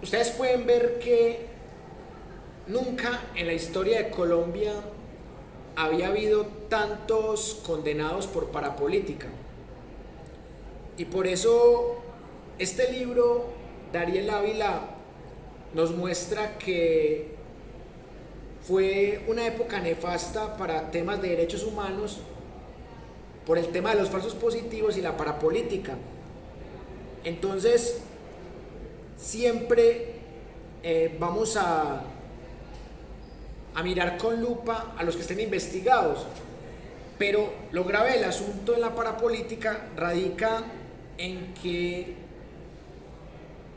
Ustedes pueden ver que nunca en la historia de Colombia había habido tantos condenados por parapolítica. Y por eso este libro de Ariel Ávila nos muestra que fue una época nefasta para temas de derechos humanos por el tema de los falsos positivos y la parapolítica. Entonces, siempre vamos a mirar con lupa a los que estén investigados. Pero lo grave del asunto en la parapolítica radica en que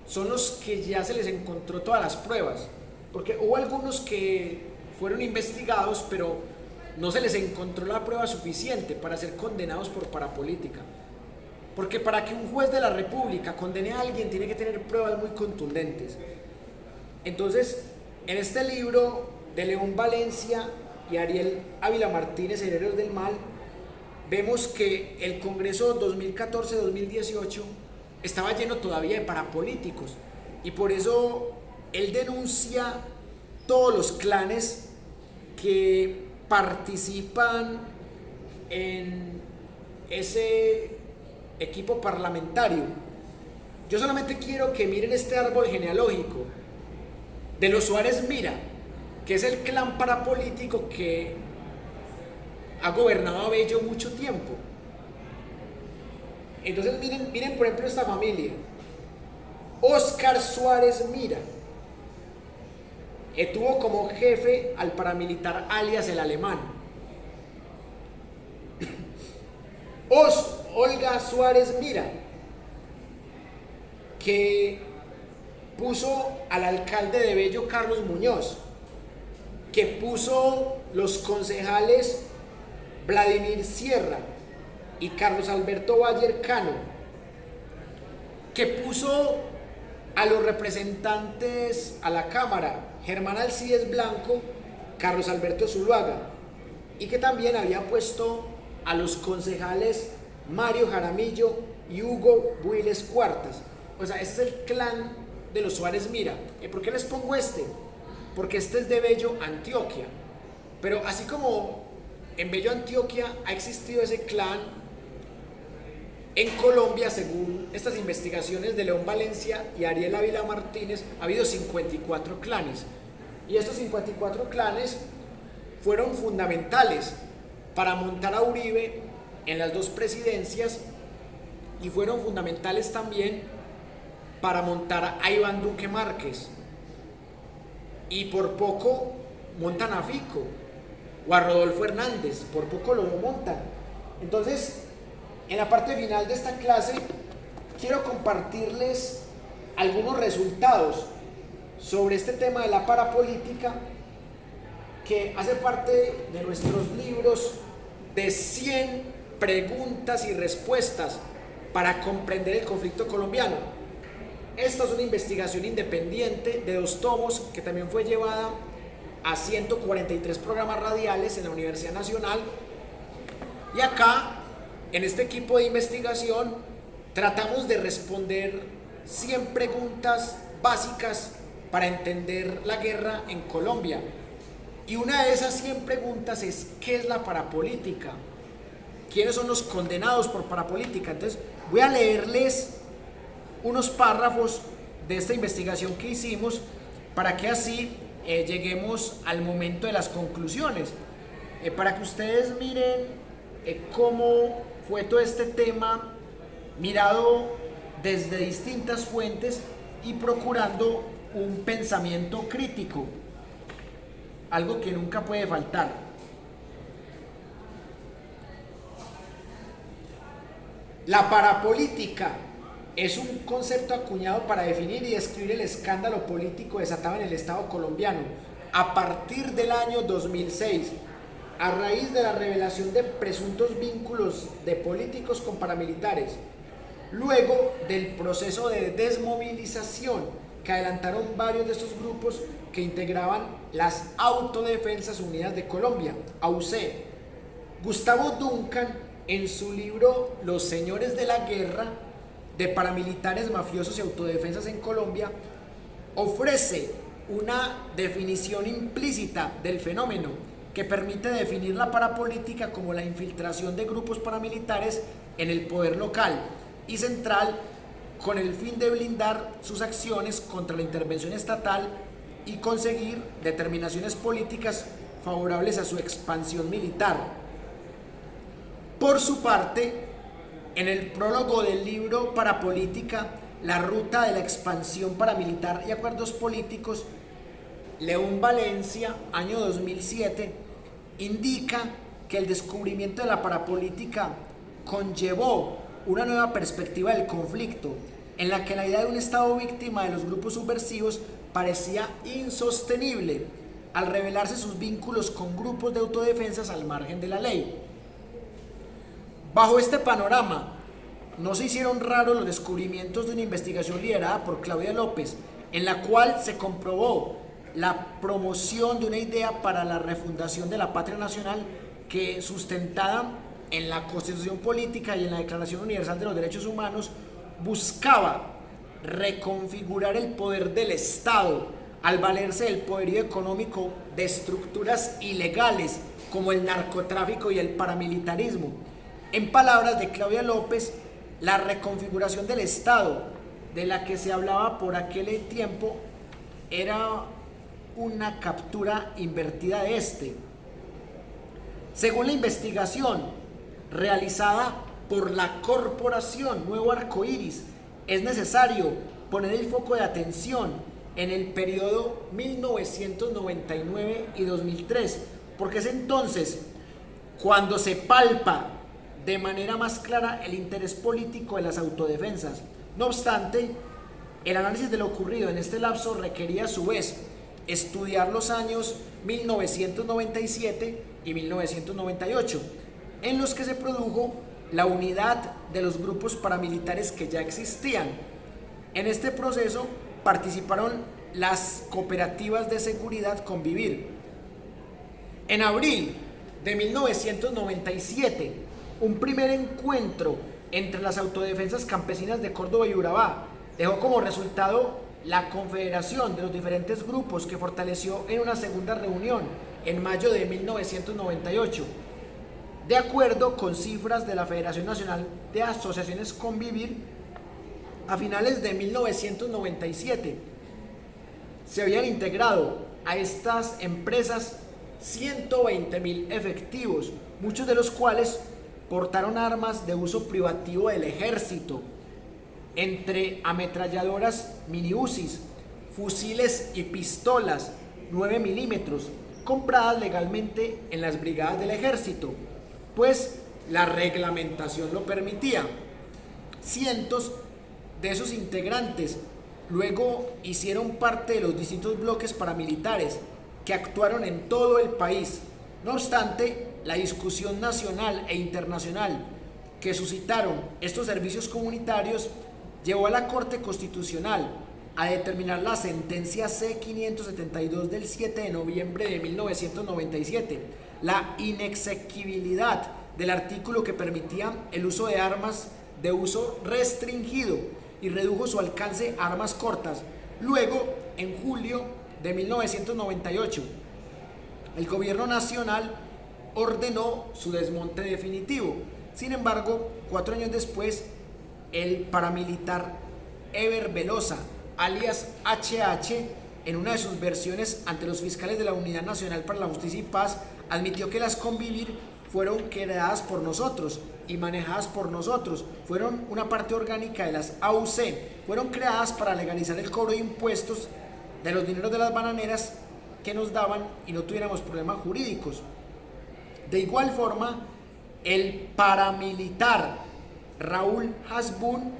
son los que ya se les encontró todas las pruebas. Porque hubo algunos que fueron investigados, pero no se les encontró la prueba suficiente para ser condenados por parapolítica. Porque para que un juez de la República condene a alguien tiene que tener pruebas muy contundentes. Entonces, en este libro de León Valencia y Ariel Ávila Martínez, Herederos del Mal, vemos que el Congreso 2014-2018 estaba lleno todavía de parapolíticos, y por eso él denuncia todos los clanes que participan en ese equipo parlamentario. Yo solamente quiero que miren este árbol genealógico de los Suárez Mira, que es el clan parapolítico que ha gobernado a Bello mucho tiempo. Entonces miren por ejemplo esta familia. Óscar Suárez Mira tuvo como jefe al paramilitar alias el Alemán. Olga Suárez Mira, que puso al alcalde de Bello, Carlos Muñoz, que puso los concejales Vladimir Sierra y Carlos Alberto Bayer Cano, que puso a los representantes a la Cámara Germán Alcides Blanco, Carlos Alberto Zuluaga, y que también había puesto a los concejales Mario Jaramillo y Hugo Builes Cuartas. O sea, este es el clan de los Suárez Mira. ¿Y por qué les pongo este? Porque este es de Bello, Antioquia. Pero así como en Bello, Antioquia, ha existido ese clan, en Colombia, según estas investigaciones de León Valencia y Ariel Ávila Martínez, ha habido 54 clanes. Y estos 54 clanes fueron fundamentales para montar a Uribe en las dos presidencias, y fueron fundamentales también para montar a Iván Duque Márquez. Y por poco montan a Fico o a Rodolfo Hernández, por poco lo montan. Entonces, en la parte final de esta clase quiero compartirles algunos resultados sobre este tema de la parapolítica, que hace parte de nuestros libros de 100 preguntas y respuestas para comprender el conflicto colombiano. Esta es una investigación independiente de 2 tomos que también fue llevada a 143 programas radiales en la Universidad Nacional. Y acá, en este equipo de investigación, tratamos de responder 100 preguntas básicas para entender la guerra en Colombia. Y una de esas 100 preguntas es: ¿qué es la parapolítica? ¿Quiénes son los condenados por parapolítica? Entonces, voy a leerles unos párrafos de esta investigación que hicimos para que así lleguemos al momento de las conclusiones, para que ustedes miren cómo fue todo este tema mirado desde distintas fuentes y procurando un pensamiento crítico, algo que nunca puede faltar. La parapolítica es un concepto acuñado para definir y describir el escándalo político desatado en el Estado colombiano a partir del año 2006, a raíz de la revelación de presuntos vínculos de políticos con paramilitares, luego del proceso de desmovilización que adelantaron varios de estos grupos que integraban las Autodefensas Unidas de Colombia, AUC. Gustavo Duncan, en su libro Los Señores de la Guerra, de paramilitares, mafiosos y autodefensas en Colombia, ofrece una definición implícita del fenómeno que permite definir la parapolítica como la infiltración de grupos paramilitares en el poder local y central con el fin de blindar sus acciones contra la intervención estatal y conseguir determinaciones políticas favorables a su expansión militar. Por su parte, en el prólogo del libro Parapolítica, la ruta de la expansión paramilitar y acuerdos políticos, León Valencia, año 2007, indica que el descubrimiento de la parapolítica conllevó una nueva perspectiva del conflicto, en la que la idea de un Estado víctima de los grupos subversivos parecía insostenible al revelarse sus vínculos con grupos de autodefensas al margen de la ley. Bajo este panorama, no se hicieron raros los descubrimientos de una investigación liderada por Claudia López, en la cual se comprobó la promoción de una idea para la refundación de la patria nacional que, sustentada en la Constitución Política y en la Declaración Universal de los Derechos Humanos, buscaba reconfigurar el poder del Estado al valerse del poderío económico de estructuras ilegales como el narcotráfico y el paramilitarismo. En palabras de Claudia López, la reconfiguración del Estado de la que se hablaba por aquel tiempo era una captura invertida de este. Según la investigación realizada por la Corporación Nuevo Arcoíris, es necesario poner el foco de atención en el periodo 1999 y 2003, porque es entonces cuando se palpa de manera más clara el interés político de las autodefensas. No obstante, el análisis de lo ocurrido en este lapso requería a su vez estudiar los años 1997 y 1998, en los que se produjo la unidad de los grupos paramilitares que ya existían. En este proceso participaron las cooperativas de seguridad Convivir. En abril de 1997, un primer encuentro entre las autodefensas campesinas de Córdoba y Urabá dejó como resultado la confederación de los diferentes grupos, que fortaleció en una segunda reunión en mayo de 1998. De acuerdo con cifras de la Federación Nacional de Asociaciones Convivir, a finales de 1997 se habían integrado a estas empresas 120.000 efectivos, muchos de los cuales portaron armas de uso privativo del ejército, entre ametralladoras mini UCIs, fusiles y pistolas 9 milímetros, compradas legalmente en las brigadas del ejército, pues la reglamentación lo permitía. Cientos de esos integrantes luego hicieron parte de los distintos bloques paramilitares que actuaron en todo el país. No obstante, la discusión nacional e internacional que suscitaron estos servicios comunitarios llevó a la Corte Constitucional a determinar la sentencia C-572 del 7 de noviembre de 1997, la inexequibilidad del artículo que permitía el uso de armas de uso restringido y redujo su alcance a armas cortas. Luego, en julio de 1998, el gobierno nacional ordenó su desmonte definitivo. Sin embargo, 4 años después, el paramilitar Eber Velosa, alias HH, en una de sus versiones ante los fiscales de la Unidad Nacional para la Justicia y Paz, admitió que las Convivir fueron creadas por nosotros y manejadas por nosotros, fueron una parte orgánica de las AUC, fueron creadas para legalizar el cobro de impuestos de los dineros de las bananeras que nos daban y no tuviéramos problemas jurídicos. De igual forma, el paramilitar Raúl Hasbún,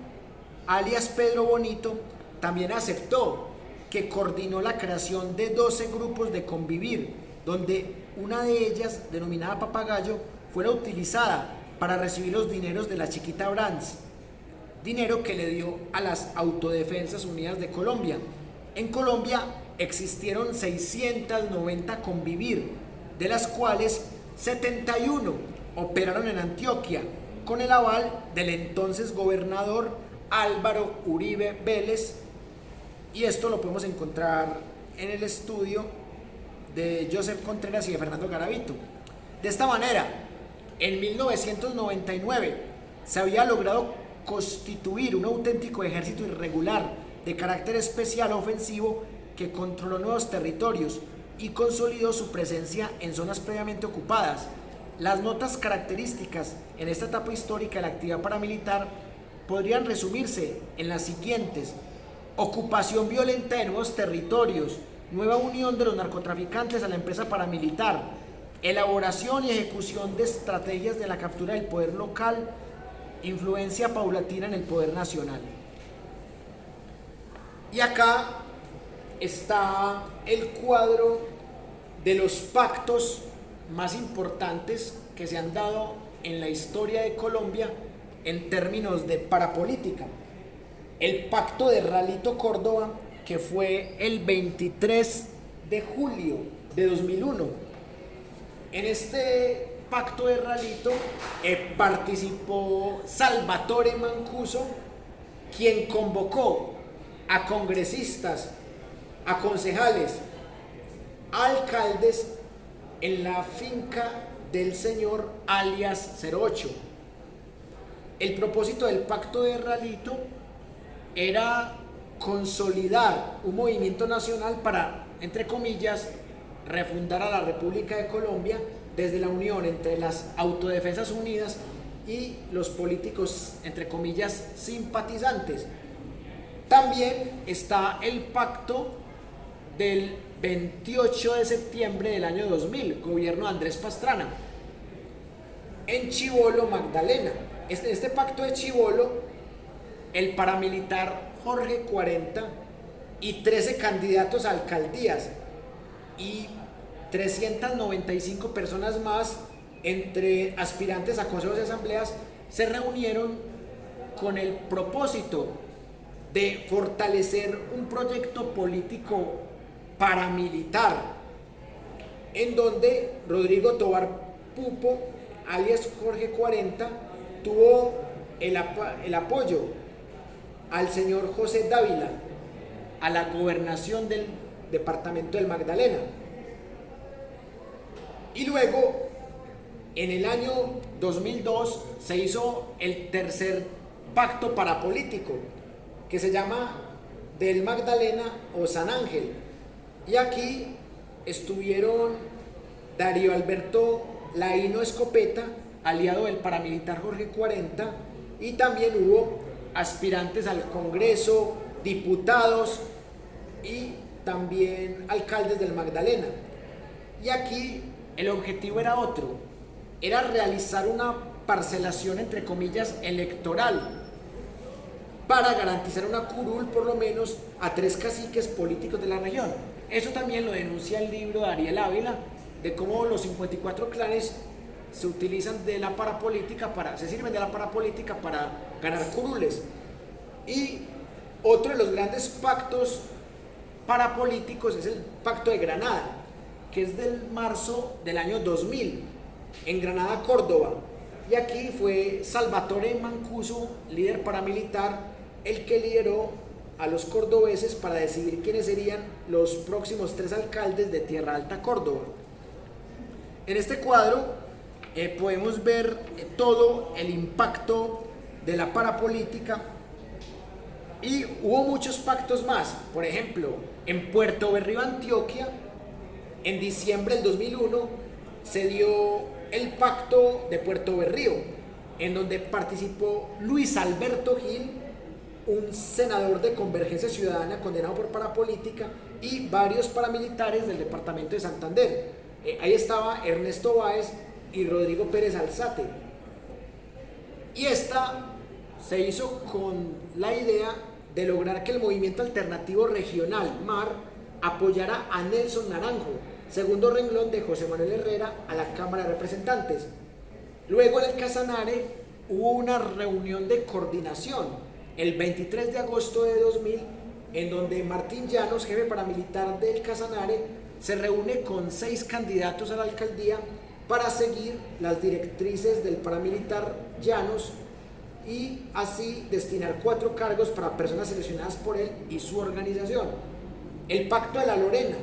alias Pedro Bonito, también aceptó que coordinó la creación de 12 grupos de Convivir, donde una de ellas, denominada Papagayo, fuera utilizada para recibir los dineros de la Chiquita Brands, dinero que le dio a las Autodefensas Unidas de Colombia. En Colombia existieron 690 Convivir, de las cuales 71 operaron en Antioquia, con el aval del entonces gobernador Álvaro Uribe Vélez, Y esto lo podemos encontrar en el estudio de Joseph Contreras y de Fernando Garavito. De esta manera, en 1999 se había logrado constituir un auténtico ejército irregular de carácter especial ofensivo que controló nuevos territorios y consolidó su presencia en zonas previamente ocupadas. Las notas características en esta etapa histórica de la actividad paramilitar podrían resumirse en las siguientes: ocupación violenta de nuevos territorios, nueva unión de los narcotraficantes a la empresa paramilitar, elaboración y ejecución de estrategias de la captura del poder local, influencia paulatina en el poder nacional. Y acá está el cuadro de los pactos más importantes que se han dado en la historia de Colombia en términos de parapolítica. El pacto de Ralito Córdoba, que fue el 23 de julio de 2001. En este pacto de Ralito participó Salvatore Mancuso, quien convocó a congresistas, a concejales, a alcaldes en la finca del señor alias 08. El propósito del pacto de Ralito era consolidar un movimiento nacional para, entre comillas, refundar a la República de Colombia desde la unión entre las Autodefensas Unidas y los políticos, entre comillas, simpatizantes. También está el pacto del 28 de septiembre del año 2000, gobierno de Andrés Pastrana, en Chivolo, Magdalena. Este pacto de Chivolo, el paramilitar Jorge 40 y 13 candidatos a alcaldías y 395 personas más, entre aspirantes a consejos y asambleas, se reunieron con el propósito de fortalecer un proyecto político paramilitar, en donde Rodrigo Tovar Pupo, alias Jorge 40, tuvo el apoyo al señor José Dávila a la gobernación del departamento del Magdalena. Y luego, en el año 2002, se hizo el tercer pacto parapolítico, que se llama del Magdalena o San Ángel. Y aquí estuvieron Darío Alberto Laino Escopeta, aliado del paramilitar Jorge 40, y también hubo aspirantes al Congreso, diputados y también alcaldes del Magdalena. Y aquí el objetivo era otro, era realizar una parcelación, entre comillas, electoral, para garantizar una curul por lo menos a 3 caciques políticos de la región. Eso también lo denuncia el libro de Ariel Ávila, de cómo los 54 clanes se utilizan de la parapolítica se sirven de la parapolítica para ganar curules. Y otro de los grandes pactos parapolíticos es el Pacto de Granada, que es del marzo del año 2000, en Granada, Córdoba. Y aquí fue Salvatore Mancuso, líder paramilitar, el que lideró a los cordobeses para decidir quiénes serían los próximos 3 alcaldes de Tierra Alta, Córdoba. En este cuadro podemos ver todo el impacto de la parapolítica, y hubo muchos pactos más. Por ejemplo, en Puerto Berrío, Antioquia, en diciembre del 2001 se dio el pacto de Puerto Berrío, en donde participó Luis Alberto Gil, un senador de Convergencia Ciudadana condenado por parapolítica, y varios paramilitares del departamento de Santander. Ahí estaba Ernesto Báez y Rodrigo Pérez Alzate. Y esta se hizo con la idea de lograr que el movimiento alternativo regional, MAR, apoyara a Nelson Naranjo, segundo renglón de José Manuel Herrera, a la Cámara de Representantes. Luego en el Casanare hubo una reunión de coordinación el 23 de agosto de 2000, en donde Martín Llanos, jefe paramilitar del Casanare, se reúne con 6 candidatos a la alcaldía para seguir las directrices del paramilitar Llanos y así destinar 4 cargos para personas seleccionadas por él y su organización. El Pacto de la Lorena,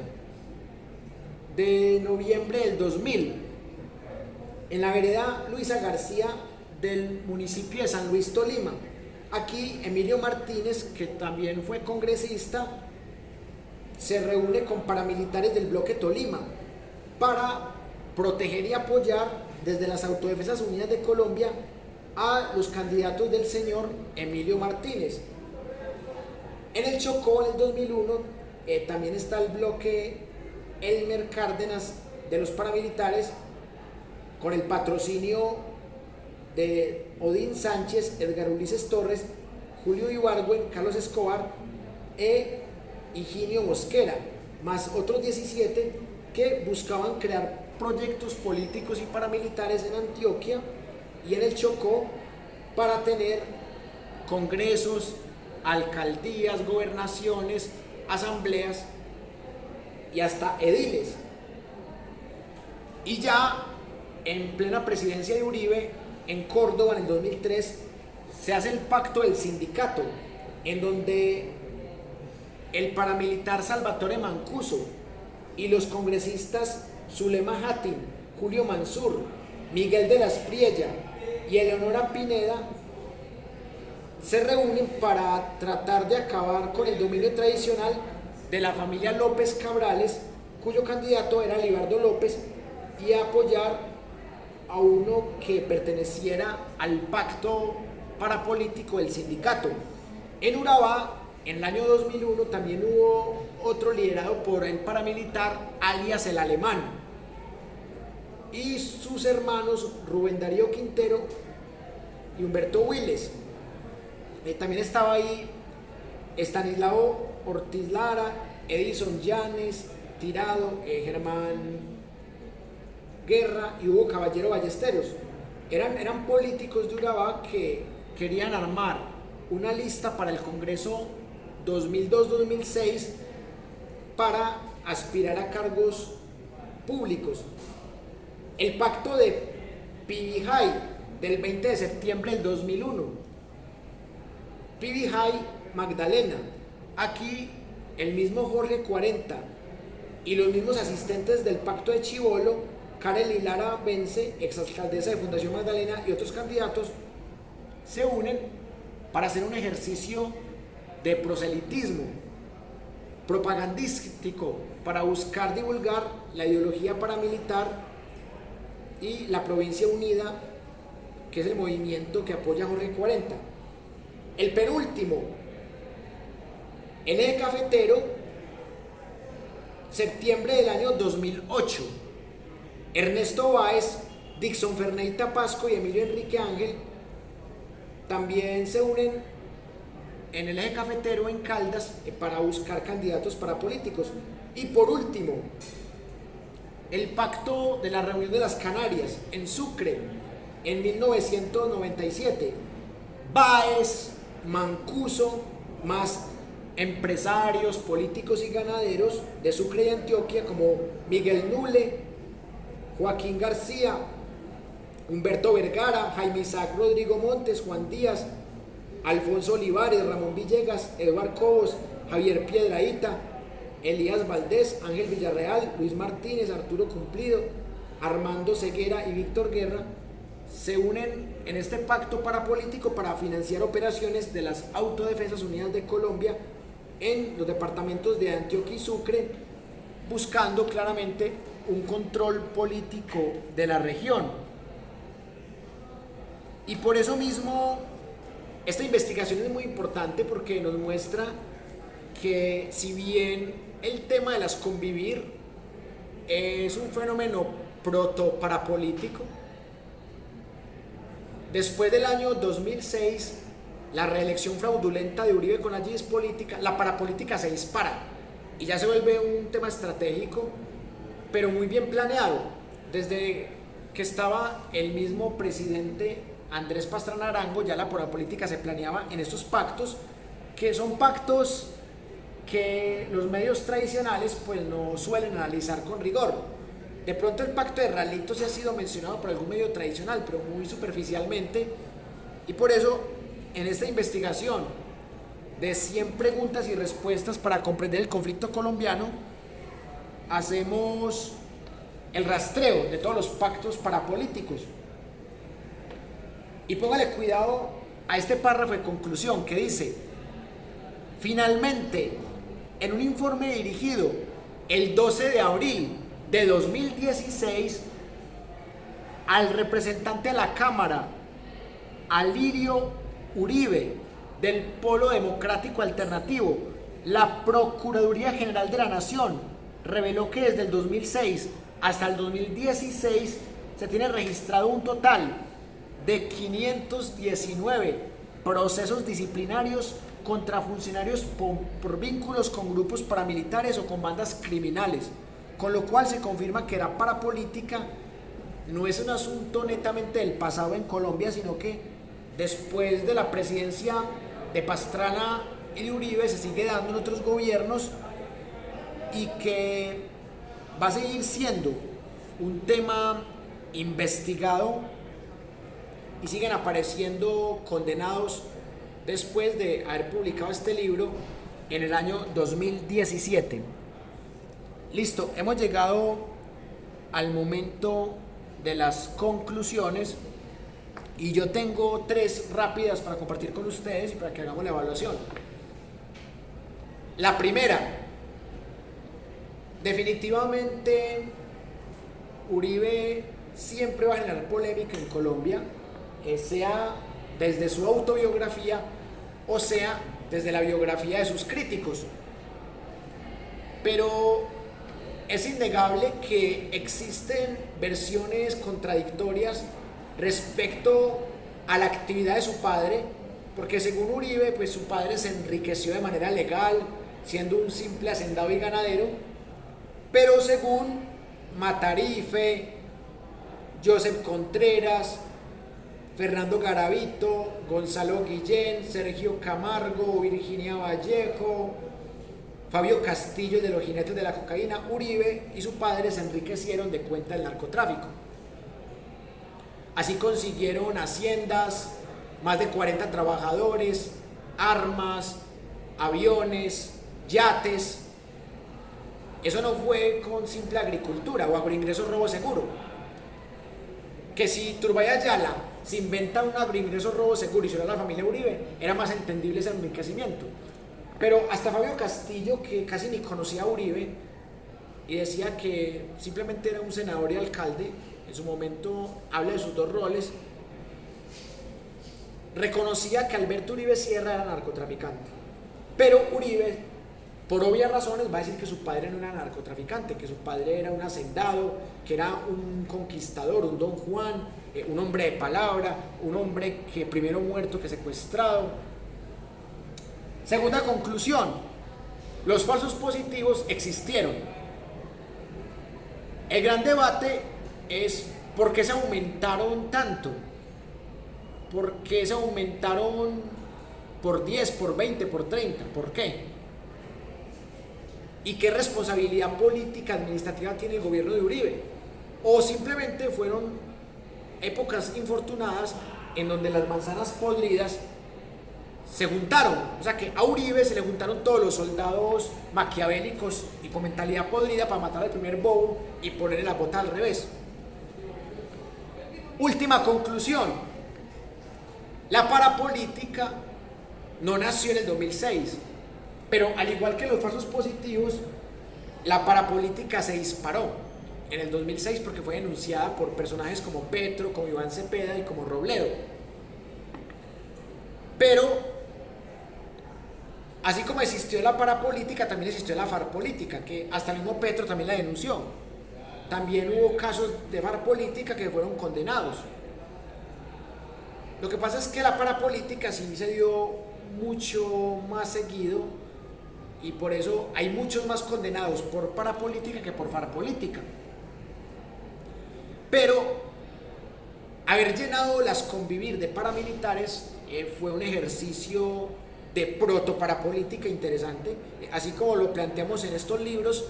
de noviembre del 2000, en la vereda Luisa García del municipio de San Luis, Tolima. Aquí Emilio Martínez, que también fue congresista, se reúne con paramilitares del bloque Tolima para proteger y apoyar desde las Autodefensas Unidas de Colombia a los candidatos del señor Emilio Martínez. En el Chocó, en el 2001, también está el bloque Elmer Cárdenas de los paramilitares, con el patrocinio de Odín Sánchez, Edgar Ulises Torres, Julio Ibargüen, Carlos Escobar e Higinio Mosquera, más otros 17 que buscaban crear proyectos políticos y paramilitares en Antioquia y en el Chocó para tener congresos, alcaldías, gobernaciones, asambleas y hasta ediles. Y ya en plena presidencia de Uribe, en Córdoba, en el 2003, se hace el Pacto del Sindicato, en donde el paramilitar Salvatore Mancuso y los congresistas Zulema Jatin, Julio Mansur, Miguel de la Espriella y Eleonora Pineda se reúnen para tratar de acabar con el dominio tradicional de la familia López Cabrales, cuyo candidato era Libardo López, y apoyar a uno que perteneciera al pacto parapolítico del sindicato. En Urabá, en el año 2001, también hubo otro liderado por el paramilitar alias el Alemán y sus hermanos Rubén Darío Quintero y Humberto Willes. También estaba ahí Estanislao Ortiz Lara, Edison Llanes, Tirado, Germán Guerra y Hugo Caballero Ballesteros. Eran políticos de Urabá que querían armar una lista para el Congreso 2002-2006 para aspirar a cargos públicos. El pacto de Pibijay del 20 de septiembre del 2001. Pibijay Magdalena. Aquí el mismo Jorge 40 y los mismos asistentes del pacto de Chivolo, Karel Lara Vence, exalcaldesa de Fundación Magdalena, y otros candidatos se unen para hacer un ejercicio de proselitismo propagandístico para buscar divulgar la ideología paramilitar y la Provincia Unida, que es el movimiento que apoya a Jorge 40. El penúltimo, el eje cafetero, septiembre del año 2008. Ernesto Báez, Dixon Ferney Tapasco y Emilio Enrique Ángel también se unen en el eje cafetero en Caldas para buscar candidatos para políticos. Y por último, el pacto de la reunión de las Canarias en Sucre en 1997. Báez, Mancuso, más empresarios, políticos y ganaderos de Sucre y Antioquia como Miguel Nule, Joaquín García, Humberto Vergara, Jaime Isaac Rodrigo Montes, Juan Díaz, Alfonso Olivares, Ramón Villegas, Eduardo Cobos, Javier Piedrahíta, Elías Valdés, Ángel Villarreal, Luis Martínez, Arturo Cumplido, Armando Ceguera y Víctor Guerra se unen en este pacto parapolítico para financiar operaciones de las Autodefensas Unidas de Colombia en los departamentos de Antioquia y Sucre, buscando claramente un control político de la región. Y por eso mismo esta investigación es muy importante, porque nos muestra que si bien el tema de las convivir es un fenómeno proto-parapolítico, después del año 2006, la reelección fraudulenta de Uribe con la crisis política, la parapolítica se dispara y ya se vuelve un tema estratégico, pero muy bien planeado. Desde que estaba el mismo presidente Andrés Pastrana Arango, ya la parapolítica se planeaba en estos pactos, que son pactos que los medios tradicionales pues no suelen analizar con rigor. De pronto el pacto de Ralito se ha sido mencionado por algún medio tradicional, pero muy superficialmente, Y por eso, en esta investigación de 100 preguntas y respuestas para comprender el conflicto colombiano, hacemos el rastreo de todos los pactos parapolíticos. Y póngale cuidado a este párrafo de conclusión que dice: finalmente, en un informe dirigido el 12 de abril de 2016 al representante de la Cámara, Alirio Uribe, del Polo Democrático Alternativo, la Procuraduría General de la Nación reveló que desde el 2006 hasta el 2016 se tiene registrado un total de 519 procesos disciplinarios contra funcionarios por vínculos con grupos paramilitares o con bandas criminales, con lo cual se confirma que la parapolítica no es un asunto netamente del pasado en Colombia, sino que después de la presidencia de Pastrana y de Uribe se sigue dando en otros gobiernos y que va a seguir siendo un tema investigado y siguen apareciendo condenados después de haber publicado este libro en el año 2017. Listo, hemos llegado al momento de las conclusiones y yo tengo 3 rápidas para compartir con ustedes y para que hagamos la evaluación. La primera, definitivamente Uribe siempre va a generar polémica en Colombia, sea desde su autobiografía o sea desde la biografía de sus críticos. Pero es innegable que existen versiones contradictorias respecto a la actividad de su padre, porque según Uribe, pues su padre se enriqueció de manera legal, siendo un simple hacendado y ganadero, pero según Matarife, Joseph Contreras, Fernando Garavito, Gonzalo Guillén, Sergio Camargo, Virginia Vallejo, Fabio Castillo de los Jinetes de la Cocaína, Uribe y su padre se enriquecieron de cuenta del narcotráfico. Así consiguieron haciendas, más de 40 trabajadores, armas, aviones, yates. Eso no fue con simple agricultura o agroingreso robo seguro. Que si Turbay Ayala se inventa un agroingreso robo seguro y se lo da a la familia Uribe, era más entendible ese enriquecimiento. Pero hasta Fabio Castillo, que casi ni conocía a Uribe y decía que simplemente era un senador y alcalde, en su momento habla de sus 2 roles, reconocía que Alberto Uribe Sierra era narcotraficante. Pero Uribe, por obvias razones, va a decir que su padre no era narcotraficante, que su padre era un hacendado, que era un conquistador, un Don Juan, un hombre de palabra, un hombre que primero muerto que secuestrado. Segunda conclusión, los falsos positivos existieron. El gran debate es ¿por qué se aumentaron tanto? ¿Por qué se aumentaron por 10, por 20, por 30? ¿Por qué? ¿Y qué responsabilidad política administrativa tiene el gobierno de Uribe? ¿O simplemente fueron épocas infortunadas en donde las manzanas podridas se juntaron? O sea que a Uribe se le juntaron todos los soldados maquiavélicos y con mentalidad podrida para matar al primer bobo y ponerle la bota al revés. Última conclusión, la parapolítica no nació en el 2006, pero al igual que los falsos positivos, la parapolítica se disparó en el 2006 porque fue denunciada por personajes como Petro, como Iván Cepeda y como Robledo. Pero así como existió la parapolítica, también existió la farpolítica, que hasta el mismo Petro también la denunció. También hubo casos de farpolítica que fueron condenados. Lo que pasa es que la parapolítica sí se dio mucho más seguido y por eso hay muchos más condenados por parapolítica que por farpolítica. Pero haber llenado las Convivir de paramilitares fue un ejercicio de protoparapolítica interesante, así como lo planteamos en estos libros,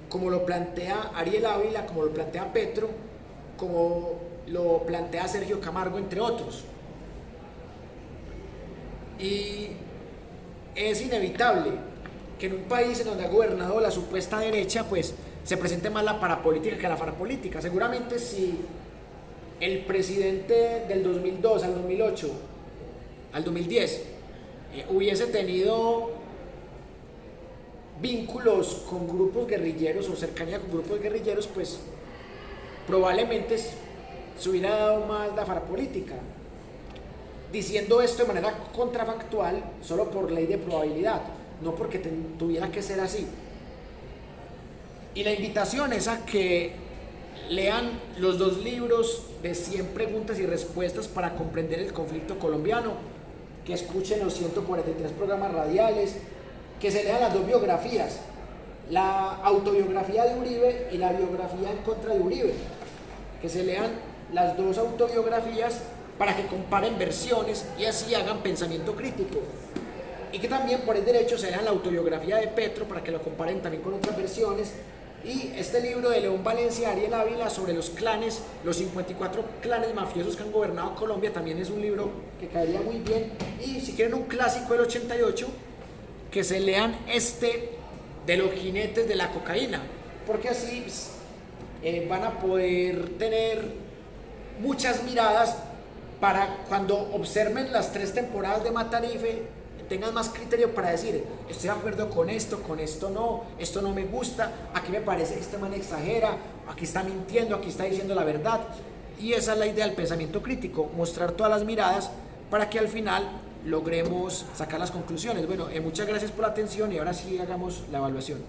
como lo plantea Ariel Ávila, como lo plantea Petro, como lo plantea Sergio Camargo, entre otros. Y es inevitable que en un país en donde ha gobernado la supuesta derecha, pues se presente más la parapolítica que la farapolítica. Seguramente si el presidente del 2002 al 2008, al 2010, hubiese tenido vínculos con grupos guerrilleros o cercanía con grupos guerrilleros, pues probablemente se hubiera dado más la farapolítica. Diciendo esto de manera contrafactual, solo por ley de probabilidad, no porque tuviera que ser así. Y la invitación es a que lean los 2 libros de 100 preguntas y respuestas para comprender el conflicto colombiano, que escuchen los 143 programas radiales, que se lean las 2 biografías, la autobiografía de Uribe y la biografía en contra de Uribe, que se lean las 2 autobiografías para que comparen versiones y así hagan pensamiento crítico. Y que también por el derecho se lean la autobiografía de Petro para que lo comparen también con otras versiones. Y este libro de León Valencia y Ariel Ávila sobre los clanes, los 54 clanes mafiosos que han gobernado Colombia, también es un libro que caería muy bien. Y si quieren un clásico del 88, que se lean este de los jinetes de la cocaína, porque así van a poder tener muchas miradas para cuando observen las 3 temporadas de Matarife, tengan más criterio para decir, estoy de acuerdo con esto no, esto no me gusta, aquí me parece que este man exagera, aquí está mintiendo, aquí está diciendo la verdad. Y esa es la idea del pensamiento crítico, mostrar todas las miradas para que al final logremos sacar las conclusiones. Bueno, muchas gracias por la atención y ahora sí hagamos la evaluación.